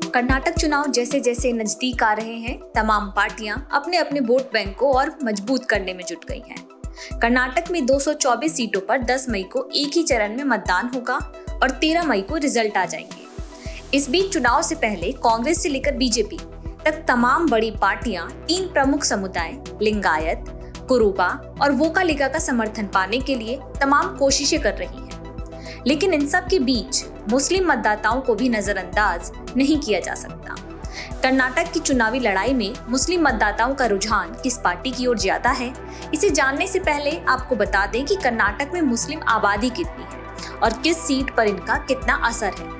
कर्नाटक चुनाव जैसे जैसे नजदीक आ रहे हैं, तमाम पार्टियां अपने अपने वोट बैंक को और मजबूत करने में जुट गई हैं। कर्नाटक में 224 सीटों पर 10 मई को एक ही चरण में मतदान होगा और 13 मई को रिजल्ट आ जाएंगे। इस बीच चुनाव से पहले कांग्रेस से लेकर बीजेपी तक तमाम बड़ी पार्टियां 3 प्रमुख समुदाय लिंगायत, कुरुबा और वोकालिगा का समर्थन पाने के लिए तमाम कोशिशें कर रही हैं। लेकिन इन सब के बीच मुस्लिम मतदाताओं को भी नजरअंदाज नहीं किया जा सकता। कर्नाटक की चुनावी लड़ाई में मुस्लिम मतदाताओं का रुझान किस पार्टी की ओर ज्यादा है, इसे जानने से पहले आपको बता दें कि कर्नाटक में मुस्लिम आबादी कितनी है और किस सीट पर इनका कितना असर है।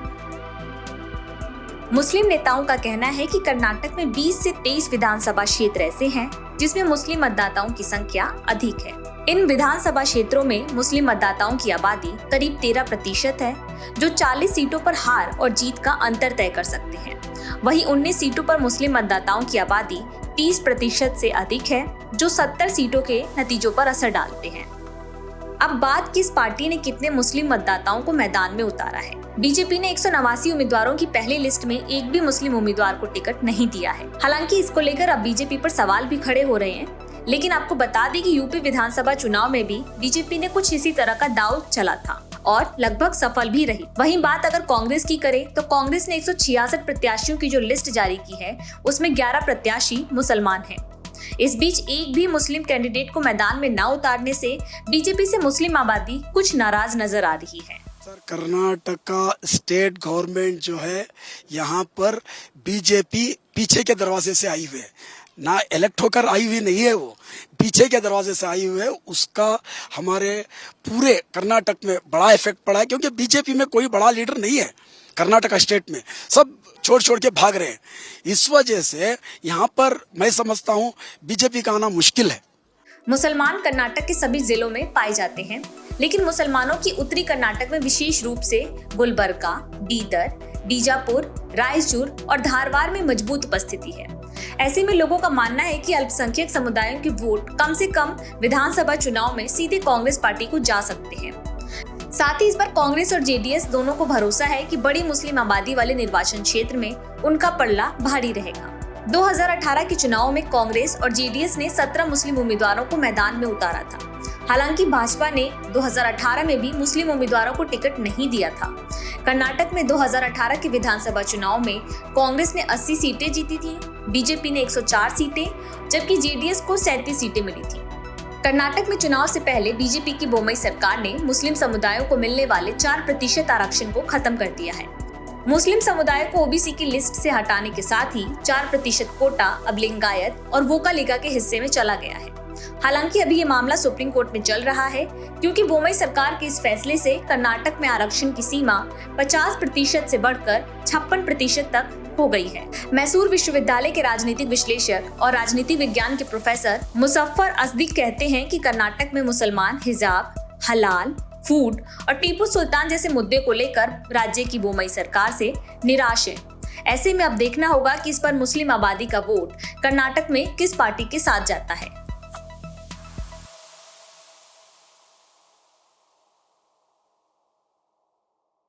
मुस्लिम नेताओं का कहना है कि कर्नाटक में 20 से 23 विधानसभा क्षेत्र ऐसे हैं जिसमें मुस्लिम मतदाताओं की संख्या अधिक है। इन विधानसभा क्षेत्रों में मुस्लिम मतदाताओं की आबादी करीब 13% है, जो 40 सीटों पर हार और जीत का अंतर तय कर सकते हैं। वहीं 19 सीटों पर मुस्लिम मतदाताओं की आबादी 30% से अधिक है, जो 70 सीटों के नतीजों पर असर डालते हैं। अब बात किस पार्टी ने कितने मुस्लिम मतदाताओं को मैदान में उतारा है। बीजेपी ने 189 उम्मीदवारों की पहली लिस्ट में एक भी मुस्लिम उम्मीदवार को टिकट नहीं दिया है। हालांकि इसको लेकर अब बीजेपी पर सवाल भी खड़े हो रहे हैं, लेकिन आपको बता दें कि यूपी विधानसभा चुनाव में भी बीजेपी ने कुछ इसी तरह का दांव चला था और लगभग सफल भी रही। वहीं बात अगर कांग्रेस की करें तो कांग्रेस ने 166 प्रत्याशियों की जो लिस्ट जारी की है उसमें 11 प्रत्याशी मुसलमान हैं। इस बीच एक भी मुस्लिम कैंडिडेट को मैदान में न उतारने से बीजेपी से मुस्लिम आबादी कुछ नाराज नजर आ रही है। कर्नाटक का स्टेट गवर्नमेंट जो है यहाँ पर बीजेपी पीछे के दरवाजे से आई हुई है, ना इलेक्ट होकर आई हुई नहीं है, वो पीछे के दरवाजे से आई हुई है। उसका हमारे पूरे कर्नाटक में बड़ा इफेक्ट पड़ा है, क्योंकि बीजेपी में कोई बड़ा लीडर नहीं है। कर्नाटक स्टेट में सब छोड़ छोड़ के भाग रहे हैं। इस वजह से यहाँ पर मैं समझता हूँ बीजेपी का आना मुश्किल है। मुसलमान कर्नाटक के सभी जिलों में पाए जाते हैं, लेकिन मुसलमानों की उत्तरी कर्नाटक में विशेष रूप से गुलबर्गा, बीदर, बीजापुर, रायचूर और धारवाड़ में मजबूत उपस्थिति है। ऐसे में लोगों का मानना है कि अल्पसंख्यक समुदायों के वोट कम से कम विधानसभा चुनाव में सीधे कांग्रेस पार्टी को जा सकते हैं। साथ ही इस बार कांग्रेस और जेडीएस दोनों को भरोसा है कि बड़ी मुस्लिम आबादी वाले निर्वाचन क्षेत्र में उनका पल्ला भारी रहेगा। 2018 के चुनाव में कांग्रेस और जेडीएस ने 17 मुस्लिम उम्मीदवारों को मैदान में उतारा था। हालांकि भाजपा ने 2018 में भी मुस्लिम उम्मीदवारों को टिकट नहीं दिया था। कर्नाटक में 2018 के विधानसभा चुनाव में कांग्रेस ने 80 सीटें जीती थी, बीजेपी ने 104 सीटें, जबकि जेडीएस को 37 सीटें मिली थी। कर्नाटक में चुनाव से पहले बीजेपी की बोम्मई सरकार ने मुस्लिम समुदायों को मिलने वाले 4% आरक्षण को खत्म कर दिया है। मुस्लिम समुदाय को ओबीसी की लिस्ट से हटाने के साथ ही 4% कोटा अब लिंगायत और वोकालिगा के हिस्से में चला गया है। हालांकि अभी ये मामला सुप्रीम कोर्ट में चल रहा है, क्योंकि बोम्मई सरकार के इस फैसले से कर्नाटक में आरक्षण की सीमा 50% से बढ़कर 56% तक हो गई है। मैसूर विश्वविद्यालय के राजनीतिक विश्लेषक और राजनीति विज्ञान के प्रोफेसर मुजफ्फर अस्दिक कहते हैं कि कर्नाटक में मुसलमान हिजाब, हलाल, फूड और टीपू सुल्तान जैसे मुद्दे को लेकर राज्य की बोम्मई सरकार से निराश है। ऐसे में अब देखना होगा कि इस पर मुस्लिम आबादी का वोट कर्नाटक में किस पार्टी के साथ जाता है।